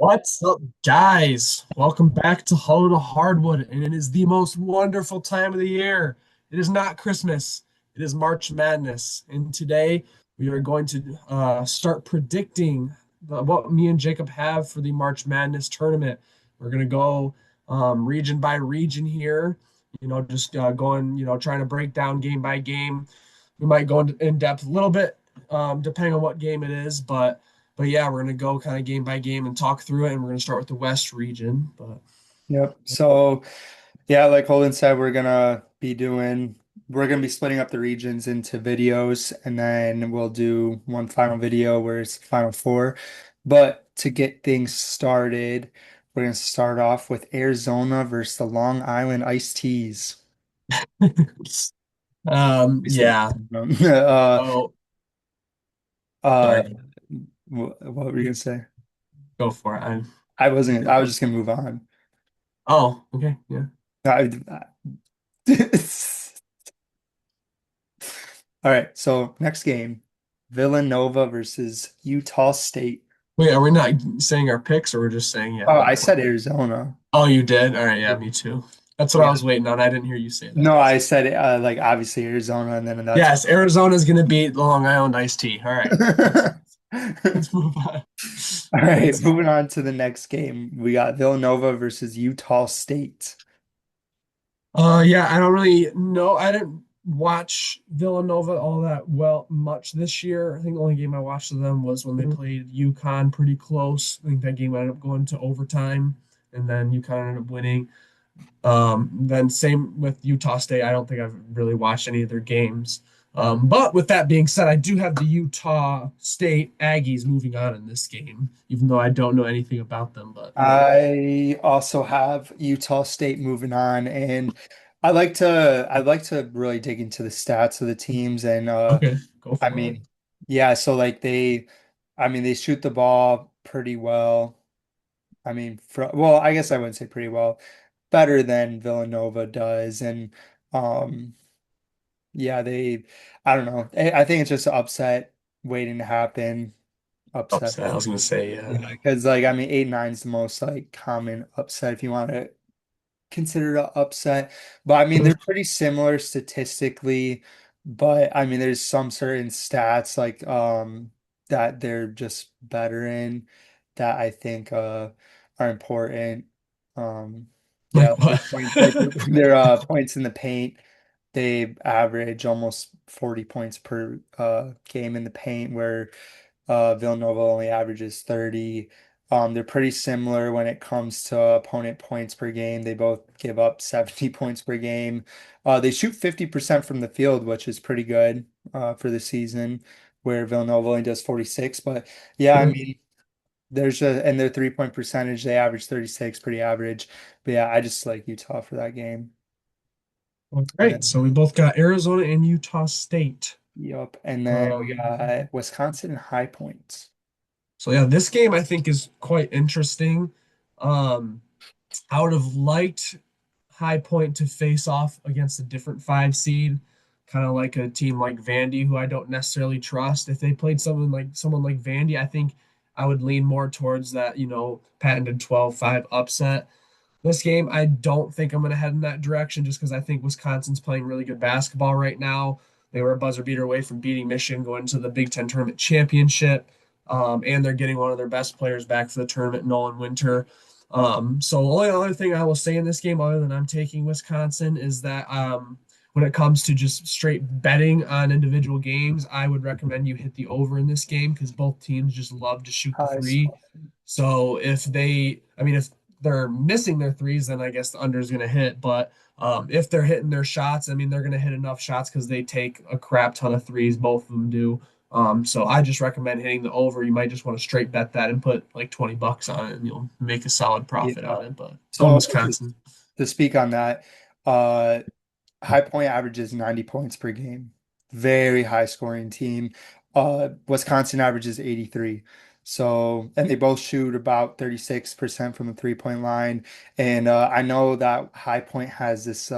What's up, guys? Welcome back to Hollow to Hardwood, and it is the most wonderful time of the year. It is not Christmas, it is March Madness. And today we are going to start predicting what me and Jacob have for the March Madness tournament. We're going to go region by region here, just going, trying to break down game by game. We might go in depth a little bit, depending on what game it is, but yeah, we're gonna go kind of game by game and talk through it, and we're gonna start with the West region. But Yep. So yeah, like Holden said, we're gonna be splitting up the regions into videos, and then we'll do one final video where it's final four. But to get things started, we're gonna start off with Arizona versus the Long Island Iced Teas. We said yeah. uh Oh, uh sorry. what were you gonna say? Go for it. I was just gonna move on. Oh, okay, yeah. I, All right, so next game, Villanova versus Utah State. Wait, are we not saying our picks, or we're just saying yeah? Oh, Who I we want? said Arizona. Oh, you did. All right, yeah, Yeah. me too. That's what I Yeah. was waiting on. I didn't hear you say that. No, I said like obviously Arizona, and then that's Yes, Arizona's gonna beat Long Island Iced Tea. All right, let's move on. All right, Let's moving on to the next game. We got Villanova versus Utah State. Yeah, I don't really know. I didn't watch Villanova all that much this year. I think the only game I watched of them was when they Mhm. played UConn pretty close. I think that game ended up going to overtime, and then UConn ended up winning. Then same with Utah State. I don't think I've really watched any of their games. But with that being said, I do have the Utah State Aggies moving on in this game, even though I don't know anything about them. But I also have Utah State moving on, and I'd like to really dig into the stats of the teams, and okay, go I for it. mean, yeah, so like they shoot the ball pretty well. Well, I guess I wouldn't say pretty well, better than Villanova does, and um, yeah, I don't know. I think it's just an upset waiting to happen. Upset. Upset. I was gonna say, Yeah, because like I mean, 8-9 is the most like common upset if you want to consider it an upset. But I mean, they're pretty similar statistically, but I mean, there's some certain stats like that they're just better in that I think are important. Yeah, like what? their points in the paint. They average almost 40 points per game in the paint, where Villanova only averages 30. They're pretty similar when it comes to opponent points per game. They both give up 70 points per game. They shoot 50% from the field, which is pretty good for the season, where Villanova only does 46. But yeah, I mean, and their 3-point percentage, they average 36, pretty average. But yeah, I just like Utah for that game. All And right, so we then, both got Arizona and Utah State. yep. And then we Um, got Wisconsin and High Points. so yeah, this game I think is quite interesting. Um, I would have liked High Point to face off against a different five seed, kind of like a team like Vandy, who I don't necessarily trust. If they played someone like Vandy, I think I would lean more towards that, patented 12-5 upset. This game, I don't think I'm going to head in that direction just because I think Wisconsin's playing really good basketball right now. They were a buzzer beater away from beating Michigan going to the Big Ten tournament championship. And they're getting one of their best players back for the tournament, Nolan Winter. So the only other thing I will say in this game, other than I'm taking Wisconsin, is that when it comes to just straight betting on individual games, I would recommend you hit the over in this game because both teams just love to shoot the High three. So if they're missing their threes, then I guess the under is going to hit. But if they're hitting their shots, I mean, they're going to hit enough shots because they take a crap ton of threes. Both of them do. So I just recommend hitting the over. You might just want to straight bet that and put like $20 on it, and you'll make a solid profit Yeah. on it. But going So Wisconsin. to speak on that, uh, High Point averages 90 points per game. Very high scoring team. Wisconsin averages 83. So, and they both shoot about 36% from the 3-point line. And I know that High Point has this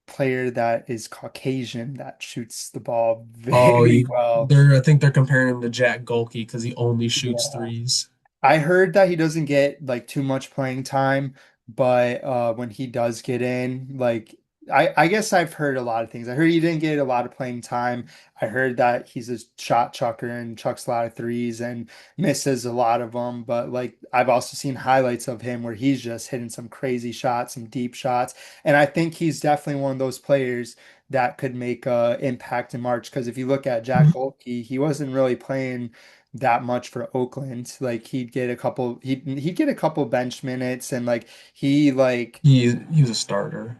player that is Caucasian that shoots the ball Oh, very well. I think they're comparing him to Jack Golke because he only shoots Yeah. threes. I heard that he doesn't get like too much playing time, but when he does get in, like I guess I've heard a lot of things. I heard he didn't get a lot of playing time. I heard that he's a shot chucker and chucks a lot of threes and misses a lot of them. But like I've also seen highlights of him where he's just hitting some crazy shots, some deep shots. And I think he's definitely one of those players that could make impact in March. Because if you look at Jack Holtke, he wasn't really playing that much for Oakland. Like he'd get a couple bench minutes and like he like He was a starter.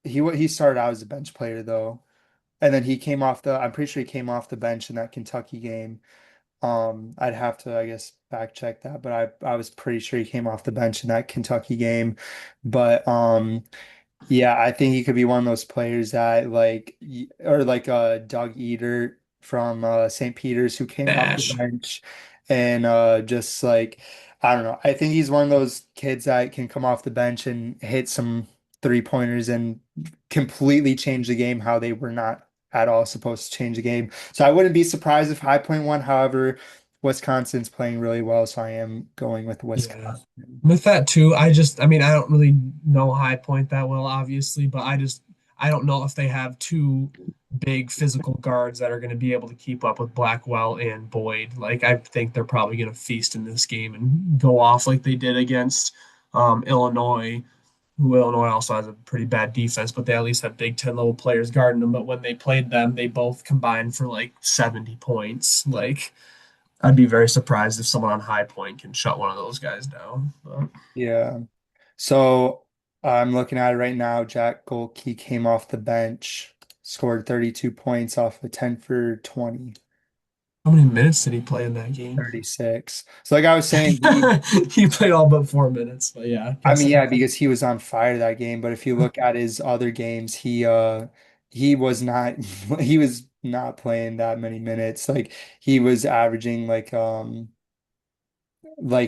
he started out as a bench player though. And then he came off the I'm pretty sure he came off the bench in that Kentucky game. I'd have to, I guess, back check that, but I was pretty sure he came off the bench in that Kentucky game. But yeah, I think he could be one of those players that or like Doug Eater from St. Peter's who came off the Dash. bench and just like I don't know. I think he's one of those kids that can come off the bench and hit some three pointers and completely change the game how they were not at all supposed to change the game. So I wouldn't be surprised if High Point won. However, Wisconsin's playing really well, so I am going with Yeah. Wisconsin. With that too, I mean, I don't really know High Point that well, obviously, but I don't know if they have two big physical guards that are going to be able to keep up with Blackwell and Boyd. Like, I think they're probably going to feast in this game and go off like they did against Illinois, who Illinois also has a pretty bad defense, but they at least have Big Ten level players guarding them. But when they played them, they both combined for like 70 points. Like, I'd be very surprised if someone on High Point can shut one of those guys down. But Yeah. So I'm looking at it right now. Jack Golke came off the bench, scored 32 points off of 10 for 20, how many minutes did he play in that game? 36. So like I was saying, he He played all but 4 minutes, but yeah, I mean, yeah, impressive. because he was on fire that game, but if you look at his other games, he was not he was not playing that many minutes. Like he was averaging like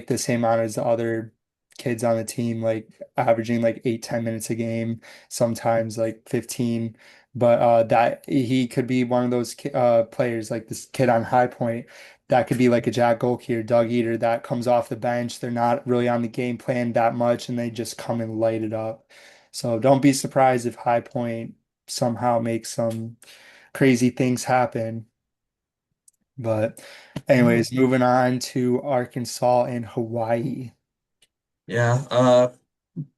the same amount as the other kids on the team, like averaging like 8, 10 minutes a game, sometimes like 15. But that he could be one of those players like this kid on High Point that could be like a Jack Golke or Doug Eater that comes off the bench. They're not really on the game plan that much and they just come and light it up. So don't be surprised if High Point somehow makes some crazy things happen. But anyways, moving on to Arkansas and Hawaii. Yeah,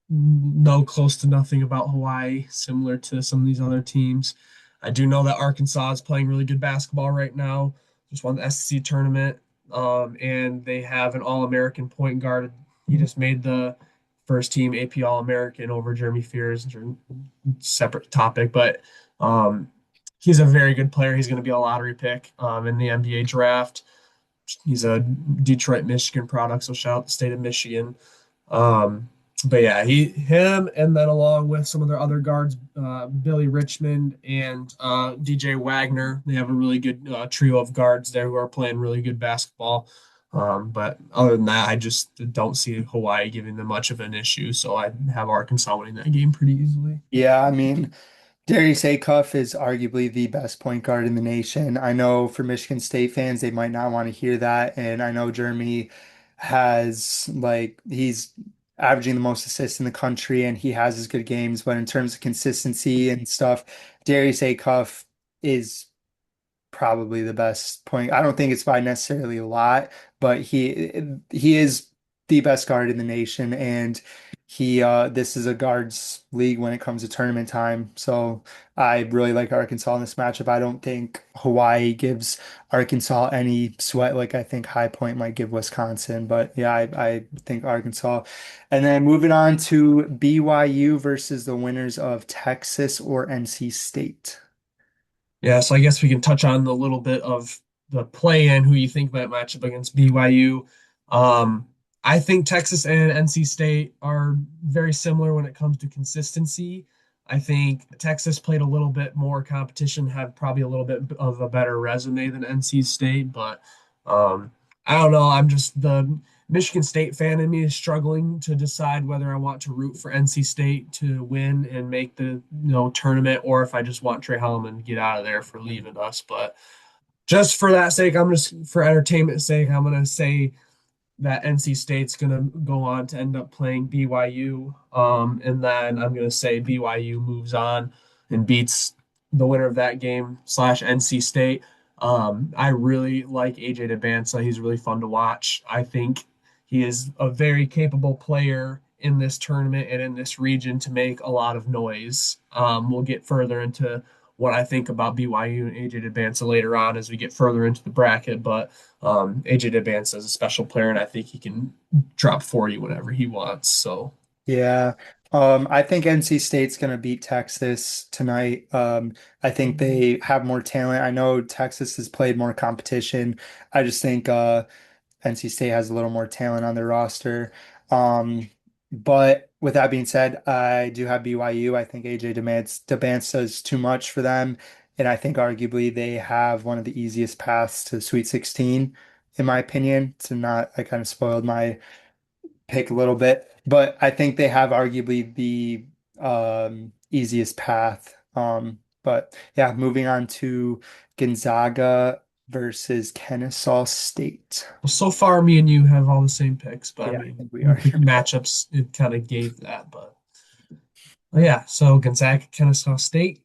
know close to nothing about Hawaii, similar to some of these other teams. I do know that Arkansas is playing really good basketball right now. Just won the SEC tournament, and they have an All-American point guard. He just made the first team AP All-American over Jeremy Fears. Separate topic, but um, he's a very good player. He's going to be a lottery pick in the NBA draft. He's a Detroit, Michigan product, so shout out the state of Michigan. Um, but yeah, him, and then along with some of their other guards, Billy Richmond and DJ Wagner, they have a really good trio of guards there who are playing really good basketball. But other than that, I just don't see Hawaii giving them much of an issue. So I have Arkansas winning that game pretty easily. Yeah, I mean, Darius Acuff is arguably the best point guard in the nation. I know for Michigan State fans, they might not want to hear that. And I know Jeremy has, like, he's averaging the most assists in the country and he has his good games. But in terms of consistency and stuff, Darius Acuff is probably the best point. I don't think it's by necessarily a lot, but he is the best guard in the nation, and he this is a guards league when it comes to tournament time. So I really like Arkansas in this matchup. I don't think Hawaii gives Arkansas any sweat like I think High Point might give Wisconsin. But yeah, I think Arkansas. And then moving on to BYU versus the winners of Texas or NC State. Yeah, so I guess we can touch on a little bit of the play-in, who you think might match up against BYU. Um, I think Texas and NC State are very similar when it comes to consistency. I think Texas played a little bit more competition, had probably a little bit of a better resume than NC State, but um, I don't know. I'm just the Michigan State fan in me is struggling to decide whether I want to root for NC State to win and make the tournament, or if I just want Trey Helman to get out of there for leaving us. But just for that sake, I'm just for entertainment's sake, I'm gonna say that NC State's going to go on to end up playing BYU. And then I'm going to say BYU moves on and beats the winner of that game slash NC State. I really like AJ DeBansa. He's really fun to watch. I think he is a very capable player in this tournament and in this region to make a lot of noise. We'll get further into what I think about BYU and AJ DeBansa later on as we get further into the bracket, but AJ Debance is a special player, and I think he can drop 40 whenever he wants. So Yeah. I think NC State's going to beat Texas tonight. I think they have more talent. I know Texas has played more competition. I just think NC State has a little more talent on their roster. But with that being said, I do have BYU. I think AJ Debance does too much for them. And I think arguably they have one of the easiest paths to Sweet 16, in my opinion. So not, I kind of spoiled my pick a little bit, but I think they have arguably the easiest path. But yeah, moving on to Gonzaga versus Kennesaw State. so far, me and you have all the same picks, but I Yeah, I mean, think we are. the matchups it kind of gave that. But yeah, so Gonzaga, Kennesaw State,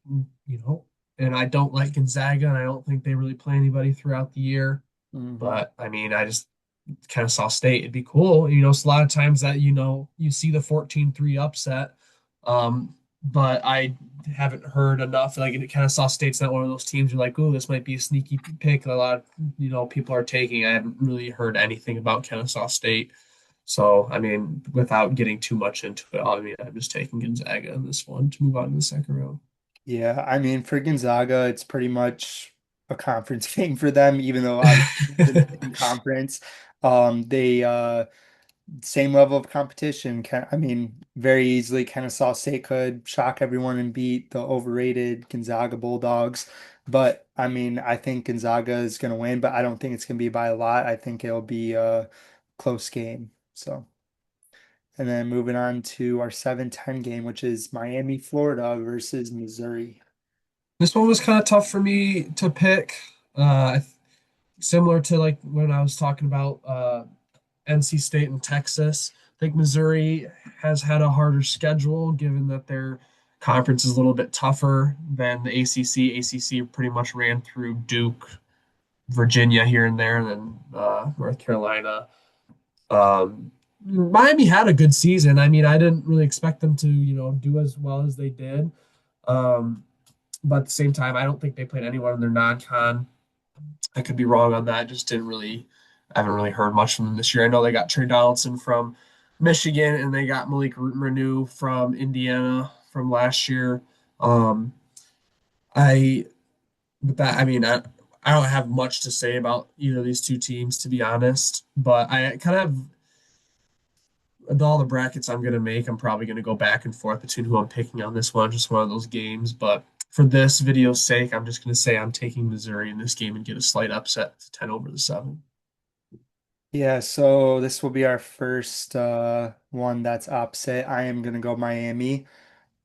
and I don't like Gonzaga, and I don't think they really play anybody throughout the year. Hmm. But I mean, I just Kennesaw State, it'd be cool. It's a lot of times that, you see the 14-3 upset. But I haven't heard enough. Like Kennesaw State's not one of those teams you're like, oh, this might be a sneaky pick. A lot of, people are taking. I haven't really heard anything about Kennesaw State. So, I mean, without getting too much into it, I mean, I'm just taking Gonzaga in this one to move on to the second round. Yeah, I mean, for Gonzaga, it's pretty much a conference game for them, even though obviously they're in the same conference. They same level of competition. I mean, very easily Kennesaw State could shock everyone and beat the overrated Gonzaga Bulldogs. But I mean, I think Gonzaga is going to win, but I don't think it's going to be by a lot. I think it'll be a close game. So, and then moving on to our 7-10 game, which is Miami, Florida versus Missouri. This one was kind of tough for me to pick. Similar to like when I was talking about NC State and Texas. I think Missouri has had a harder schedule given that their conference is a little bit tougher than the ACC. ACC pretty much ran through Duke, Virginia here and there, and then North Carolina. Miami had a good season. I mean, I didn't really expect them to, do as well as they did. Um, but at the same time, I don't think they played anyone in their non-con. I could be wrong on that. Just didn't really, I haven't really heard much from them this year. I know they got Trey Donaldson from Michigan and they got Malik Renew from Indiana from last year. Um, I, but that, I mean, I don't have much to say about either of these two teams, to be honest. But I kind of, all the brackets I'm going to make, I'm probably going to go back and forth between who I'm picking on this one, just one of those games. But for this video's sake, I'm just going to say I'm taking Missouri in this game and get a slight upset to 10 over the 7. Yeah, so this will be our first one that's opposite. I am gonna go Miami.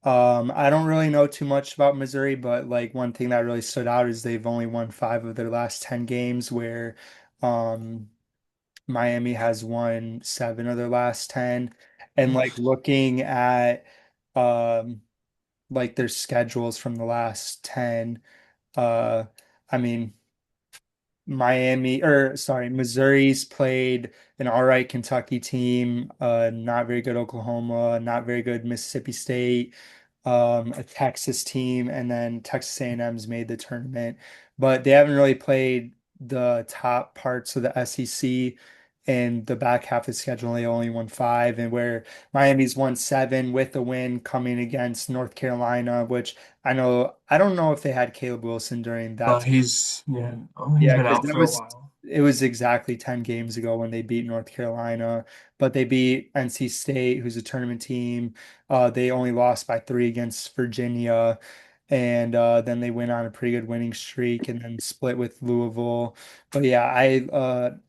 I don't really know too much about Missouri, but like one thing that really stood out is they've only won 5 of their last 10 games, where um Miami has won 7 of their last 10. And like looking at um like their schedules from the last 10, uh I mean Miami, or sorry, Missouri's played an all right Kentucky team, not very good Oklahoma, not very good Mississippi State, a Texas team, and then Texas A&M's made the tournament, but they haven't really played the top parts of the SEC. In the back half of the schedule, they only won 5, and where Miami's won 7 with a win coming against North Carolina, which I don't know if they had Caleb Wilson during that. He's Yeah, been because out that for a was while. it was exactly 10 games ago when they beat North Carolina, but they beat NC State, who's a tournament team. They only lost by 3 against Virginia, and then they went on a pretty good winning streak and then split with Louisville. But yeah,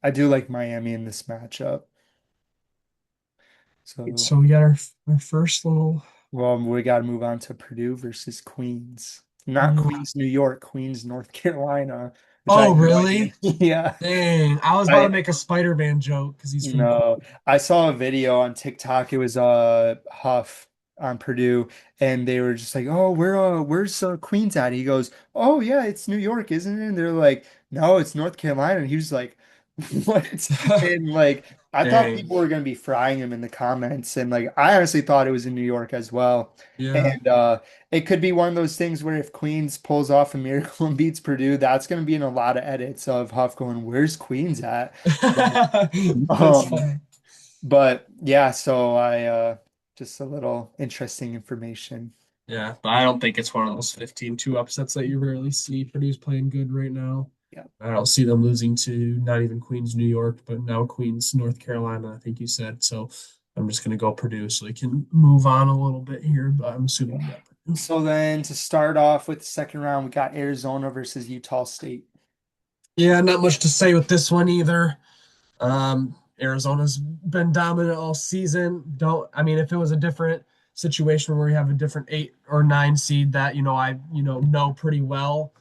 I do like Miami in this matchup. So, So we got our first little. well, we got to move on to Purdue versus Queens. Not Yeah. Queens, New York, Queens, North Carolina. which I Oh, had no idea. really? Yeah. Dang. I was about to I make a Spider-Man joke because he's from No, Queens. I saw a video on TikTok. It was Huff on Purdue, and they were just like, "Oh, where's Queens at?" He goes, "Oh yeah, it's New York, isn't it?" And they're like, "No, it's North Carolina." And he was like, "What?" And like, I thought Dang. people were gonna be frying him in the comments, and like, I honestly thought it was in New York as well. Yeah. And it could be one of those things where if Queens pulls off a miracle and beats Purdue, that's gonna be in a lot of edits of Huff going, "Where's Queens at?" But That's um, fine. but yeah, so I just a little interesting information. Yeah, but I don't think it's one of those 15-2 upsets that you rarely see. Purdue's playing good right now. Yeah. I don't see them losing to not even Queens, New York, but now Queens, North Carolina, I think you said. So I'm just going to go Purdue so we can move on a little bit here, but I'm assuming you got Purdue. So then to start off with the second round, we got Arizona versus Utah State. Yeah, not much to say with this one either. Arizona's been dominant all season. Don't I mean if it was a different situation where you have a different 8 or 9 seed that I know pretty well,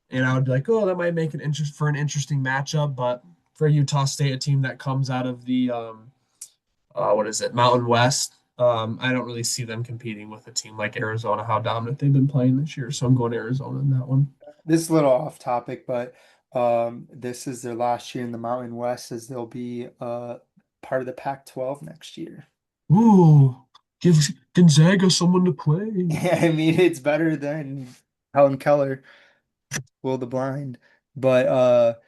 and I would be like, oh, that might make an interesting matchup. But for Utah State, a team that comes out of the what is it, Mountain West, I don't really see them competing with a team like Arizona, how dominant they've been playing this year. So I'm going Arizona in that one. This is a little off topic, but this is their last year in the Mountain West as they'll be part of the Pac-12 next year. Ooh, give Gonzaga someone to play. I mean, it's better than Helen Keller, Will the Blind. But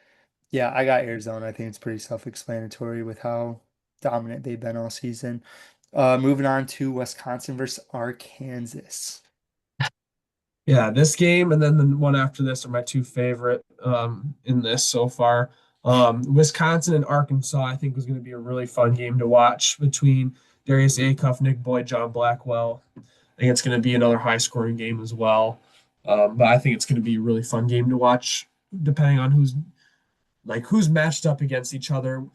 yeah, I got Arizona. I think it's pretty self-explanatory with how dominant they've been all season. Moving on to Wisconsin versus Arkansas. Yeah, this game and then the one after this are my two favorite in this so far. Wisconsin and Arkansas, I think, was going to be a really fun game to watch between Darius Acuff, Nick Boyd, John Blackwell. I think it's going to be another high scoring game as well. But I think it's going to be a really fun game to watch, depending on who's matched up against each other.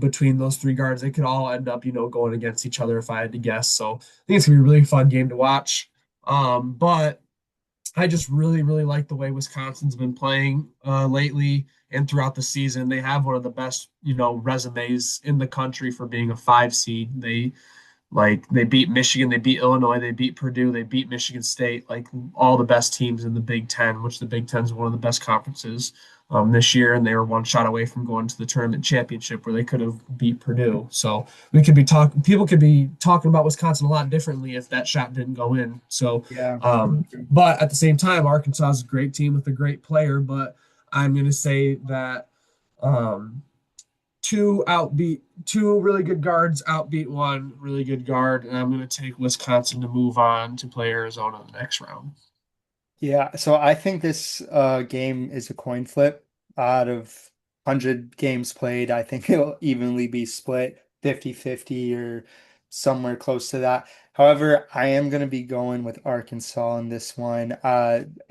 Between those three guards, they could all end up going against each other if I had to guess. So I think it's gonna be a really fun game to watch. But I just really, really like the way Wisconsin's been playing lately and throughout the season. They have one of the best resumes in the country for being a 5 seed. They beat Michigan, they beat Illinois, they beat Purdue, they beat Michigan State, like all the best teams in the Big Ten, which the Big Ten is one of the best conferences this year, and they were one shot away from going to the tournament championship where they could have beat Purdue. So people could be talking about Wisconsin a lot differently if that shot didn't go in. So, Yeah. but at the same time, Arkansas is a great team with a great player, but I'm going to say that. Um, two really good guards outbeat one really good guard, and I'm going to take Wisconsin to move on to play Arizona in the next round. Yeah, so I think this game is a coin flip. Out of 100 games played, I think it'll evenly be split 50-50 or somewhere close to that. However, I am going to be going with Arkansas in this one.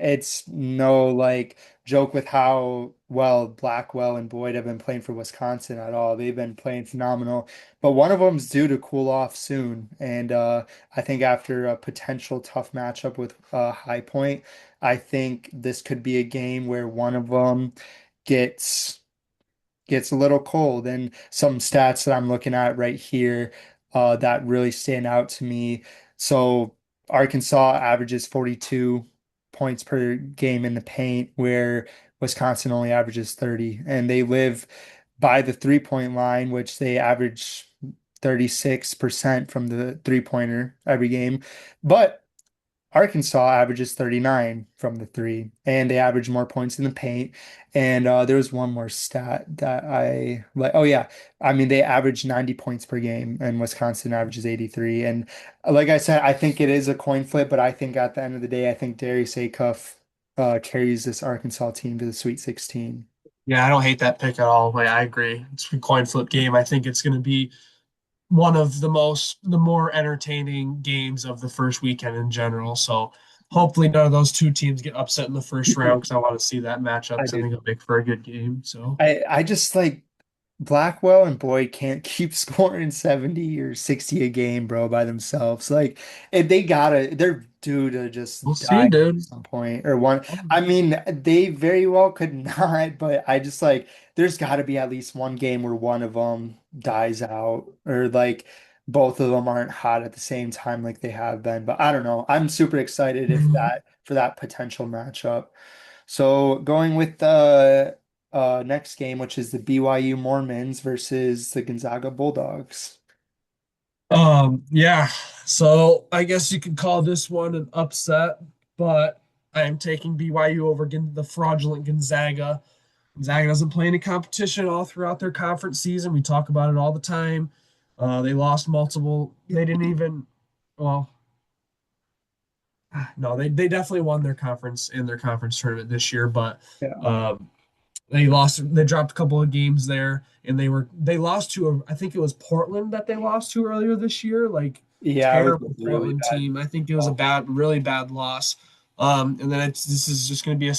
It's no like joke with how well Blackwell and Boyd have been playing for Wisconsin at all. They've been playing phenomenal, but one of them's due to cool off soon. And I think after a potential tough matchup with High Point, I think this could be a game where one of them gets gets a little cold. And some stats that I'm looking at right here that really stand out to me. So Arkansas averages 42 points per game in the paint, where Wisconsin only averages 30. And they live by the three-point line, which they average 36% from the three-pointer every game. But Arkansas averages 39 from the three, and they average more points in the paint. And there was one more stat that I like. Oh, yeah. I mean, they average 90 points per game, and Wisconsin averages 83. And like I said, I think it is a coin flip, but I think at the end of the day, I think Darius Acuff carries this Arkansas team to the Sweet 16. Yeah, I don't hate that pick at all. Like, I agree. It's a coin flip game. I think it's going to be one of the more entertaining games of the first weekend in general. So hopefully none of those two teams get upset in the first round because I want to see that matchup I because I do. think it'll make for a good game. So I just like Blackwell and Boyd can't keep scoring 70 or 60 a game, bro, by themselves. Like, they're due to We'll just die see, at dude. some point or one. I mean, they very well could not, but I just like, there's got to be at least one game where one of them dies out or like both of them aren't hot at the same time like they have been. But I don't know. I'm super excited if that for that potential matchup. So going with the next game, which is the BYU Mormons versus the Gonzaga Bulldogs. Yeah. So I guess you could call this one an upset, but I am taking BYU over the fraudulent Gonzaga. Gonzaga doesn't play any competition all throughout their conference season. We talk about it all the time. They lost multiple. They didn't even. Well, no, they definitely won their conference in their conference tournament this year, but Yeah. um, they lost. They dropped a couple of games there, and they lost to I think it was Portland that they lost to earlier this year. Like Yeah, it was a terrible really Portland bad team. I think it was a loss. bad, really bad loss. And then this is just going to be a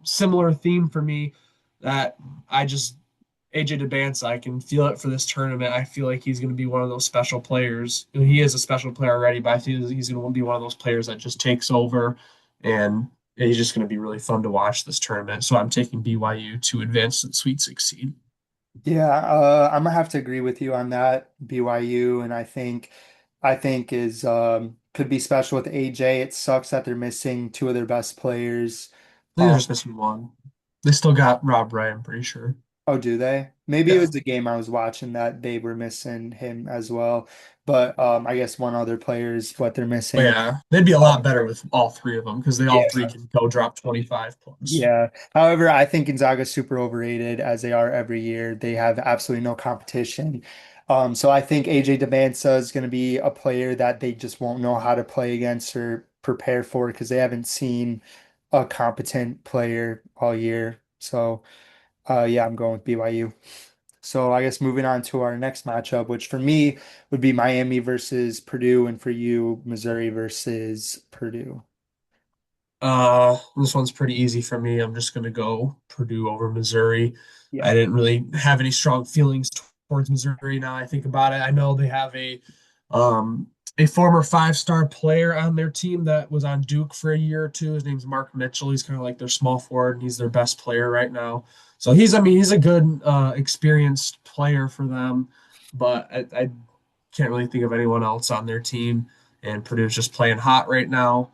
similar theme for me that I just AJ DeBanza, I can feel it for this tournament. I feel like he's going to be one of those special players. He is a special player already, but I feel he's going to be one of those players that just takes over, and he's just going to be really fun to watch this tournament. So I'm taking BYU to advance to the Sweet 16. Yeah, I'm gonna have to agree with you on that. BYU, and I think is could be special with AJ. It sucks that they're missing two of their best players. I think they're Um, just missing one. They still got Rob Ray, I'm pretty sure. oh, do they? Maybe it Yeah. was the game I was watching that they were missing him as well. But I guess one other player is what they're But missing. yeah, they'd be a lot better with all three of them because they all three Yeah. can go drop 25 plus. Yeah. However, I think Gonzaga's super overrated as they are every year. They have absolutely no competition. So I think AJ Demancia is going to be a player that they just won't know how to play against or prepare for because they haven't seen a competent player all year. So yeah, I'm going with BYU. So I guess moving on to our next matchup, which for me would be Miami versus Purdue, and for you, Missouri versus Purdue. This one's pretty easy for me. I'm just gonna go Purdue over Missouri. I Yeah. didn't really have any strong feelings towards Missouri now I think about it. I know they have um a former five-star player on their team that was on Duke for a year or two. His name's Mark Mitchell. He's kind of like their small forward, and he's their best player right now. So I mean, he's a good experienced player for them, but I can't really think of anyone else on their team. And Purdue's just playing hot right now.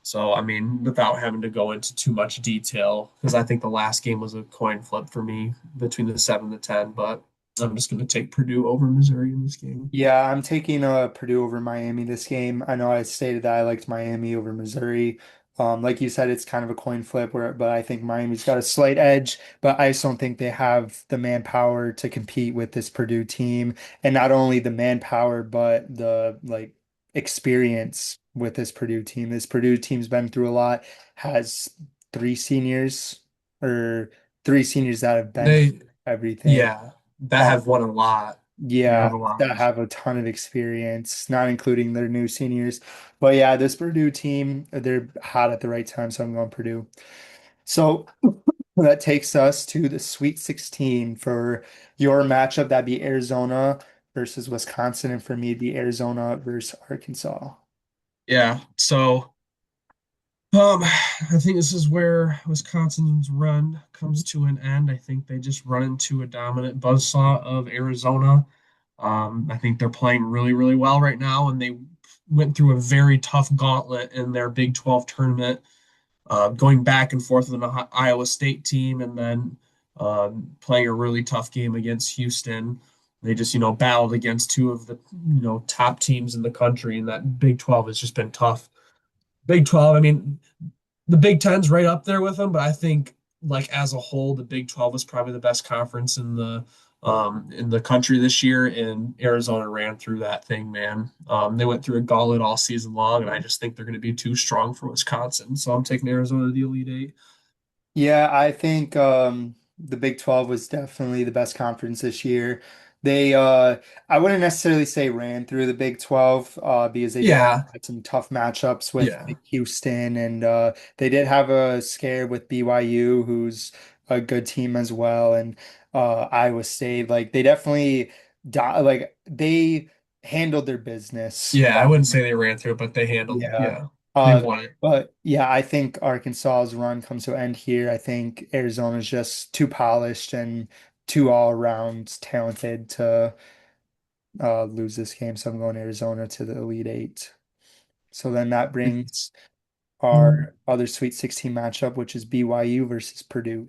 So, I mean, without having to go into too much detail, because I think the last game was a coin flip for me between the 7 and the 10, but I'm just going to take Purdue over Missouri in this game. Yeah, I'm taking Purdue over Miami this game. I know I stated that I liked Miami over Missouri. Like you said, it's kind of a coin flip but I think Miami's got a slight edge, but I just don't think they have the manpower to compete with this Purdue team. And not only the manpower, but the like experience with this Purdue team. This Purdue team's been through a lot, has three seniors or three seniors that have been They, everything. yeah, that Um, have won a lot. They yeah, have a lot that of, have a ton of experience, not including their new seniors. But yeah, this Purdue team, they're hot at the right time, so I'm going Purdue. So that takes us to the Sweet 16 for your matchup. That'd be Arizona versus Wisconsin, and for me, it'd be Arizona versus Arkansas. yeah. So, I think this is where Wisconsin's run comes to an end. I think they just run into a dominant buzzsaw of Arizona. I think they're playing really, really well right now, and they went through a very tough gauntlet in their Big 12 tournament, going back and forth with an Iowa State team, and then playing a really tough game against Houston. They just, battled against two of the, top teams in the country, and that Big 12 has just been tough. Big 12, I mean, the Big Ten's right up there with them, but I think like as a whole, the Big 12 was probably the best conference in the country this year, and Arizona ran through that thing, man. They went through a gauntlet all season long, and I just think they're going to be too strong for Wisconsin. So I'm taking Arizona to the Elite Eight. Yeah, I think the Big 12 was definitely the best conference this year. They I wouldn't necessarily say ran through the Big 12 because they did Yeah, have some tough matchups with yeah. like, Houston and they did have a scare with BYU who's a good team as well, and Iowa State, like they definitely like they handled their business. Yeah, I wouldn't say they ran through it, but they handled, Yeah. yeah, they Uh, won it. but yeah, I think Arkansas's run comes to an end here. I think Arizona's just too polished and too all around talented to lose this game. So I'm going Arizona to the Elite Eight. So then that brings our other Sweet 16 matchup, which is BYU versus Purdue.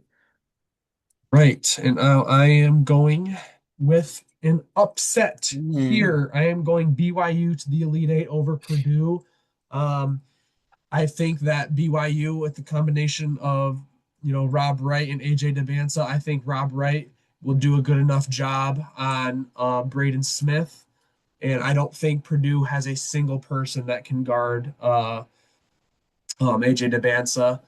Right. And now I am going with an upset Mm, here. I am going BYU to the Elite Eight over Purdue. Um, I think that BYU with the combination of, Rob Wright and AJ DeBansa, I think Rob Wright will do a good enough job on Braden Smith. And I don't think Purdue has a single person that can guard AJ DeBansa.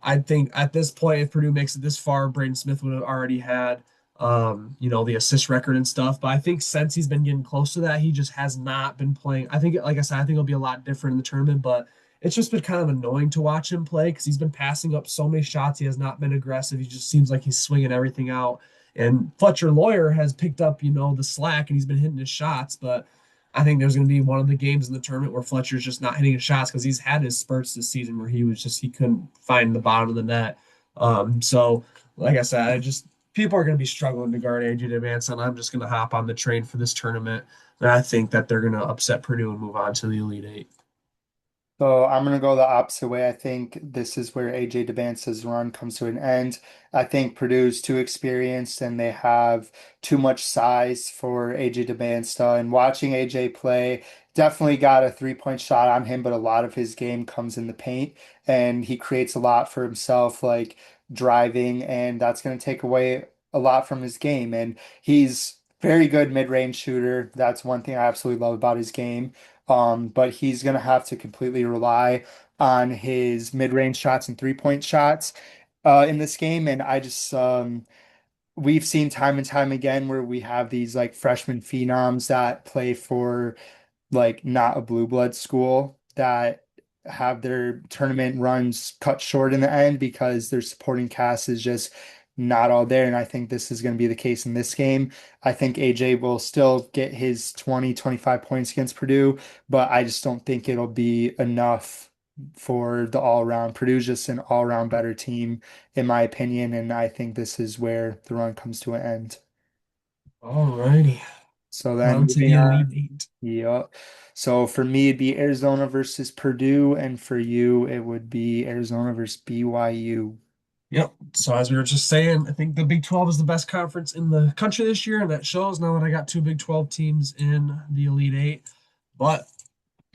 I think at this point, if Purdue makes it this far, Braden Smith would have already had, the assist record and stuff. But I think since he's been getting close to that, he just has not been playing. I think, like I said, I think it'll be a lot different in the tournament, but it's just been kind of annoying to watch him play because he's been passing up so many shots. He has not been aggressive. He just seems like he's swinging everything out. And Fletcher Lawyer has picked up, the slack and he's been hitting his shots, but I think there's going to be one of the games in the tournament where Fletcher's just not hitting his shots because he's had his spurts this season where he couldn't find the bottom of the net. So like I said, I just people are going to be struggling to guard AJ Demancin, and I'm just going to hop on the train for this tournament. And I think that they're going to upset Purdue and move on to the Elite Eight. So I'm gonna go the opposite way. I think this is where AJ Debince's run comes to an end. I think Purdue's too experienced and they have too much size for AJ Debince. And watching AJ play, definitely got a three-point shot on him, but a lot of his game comes in the paint and he creates a lot for himself, like driving, and that's gonna take away a lot from his game. And he's very good mid-range shooter. That's one thing I absolutely love about his game. But he's going to have to completely rely on his mid-range shots and three-point shots in this game. And we've seen time and time again where we have these like freshman phenoms that play for like not a blue blood school that have their tournament runs cut short in the end because their supporting cast is just not all there. And I think this is going to be the case in this game. I think AJ will still get his 20, 25 points against Purdue, but I just don't think it'll be enough for the all around. Purdue's just an all around better team, in my opinion. And I think this is where the run comes to an end. All righty. So then On to moving the Elite on. Eight. Yeah. So for me, it'd be Arizona versus Purdue, and for you, it would be Arizona versus BYU. Yep. So as we were just saying, I think the Big 12 is the best conference in the country this year, and that shows now that I got two Big 12 teams in the Elite Eight. But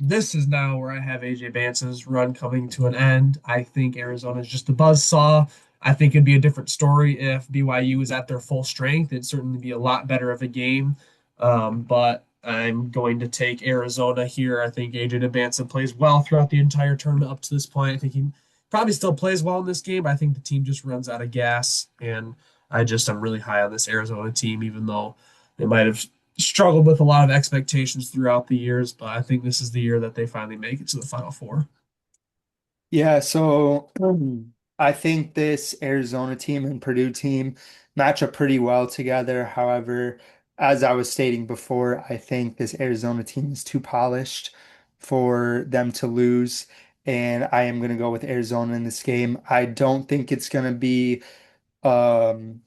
this is now where I have AJ Vance's run coming to an end. I think Arizona is just a buzzsaw. I think it'd be a different story if BYU is at their full strength. It'd certainly be a lot better of a game. But I'm going to take Arizona here. I think AJ DeBanson plays well throughout the entire tournament up to this point. I think he probably still plays well in this game, but I think the team just runs out of gas. And I'm really high on this Arizona team, even though they might have struggled with a lot of expectations throughout the years, but I think this is the year that they finally make it to the Final Four. Yeah, so I think this Arizona team and Purdue team match up pretty well together. However, as I was stating before, I think this Arizona team is too polished for them to lose, and I am going to go with Arizona in this game. I don't think it's going to be um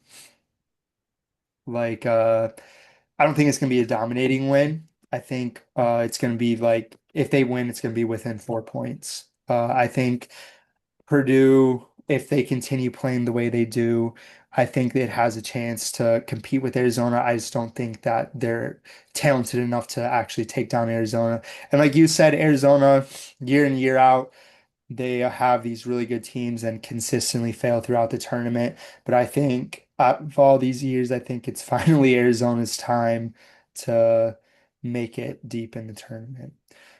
like I don't think it's going to be a dominating win. I think it's going to be like if they win, it's going to be within 4 points. I think Purdue, if they continue playing the way they do, I think it has a chance to compete with Arizona. I just don't think that they're talented enough to actually take down Arizona. And like you said, Arizona, year in, year out, they have these really good teams and consistently fail throughout the tournament. But I think of all these years, I think it's finally Arizona's time to make it deep in the tournament.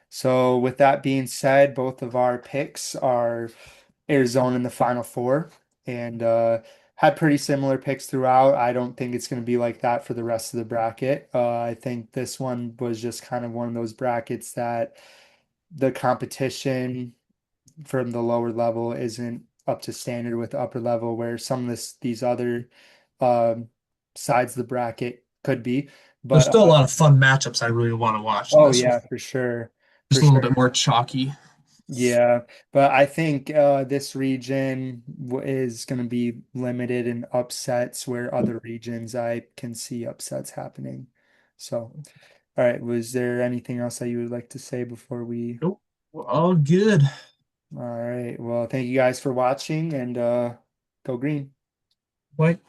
So, with that being said, both of our picks are Arizona in the Final Four and had pretty similar picks throughout. I don't think it's going to be like that for the rest of the bracket. I think this one was just kind of one of those brackets that the competition from the lower level isn't up to standard with the upper level where some of these other um, sides of the bracket could be. There's But still a lot of fun matchups I really want to watch in oh this one. yeah, for sure. For Just a little sure. bit more chalky. Yeah, but I think this region is going to be limited in upsets where other regions I can see upsets happening. So, all right, was there anything else that you would like to say before we? Nope. We're all good. All right, well, thank you guys for watching and go green. Bye.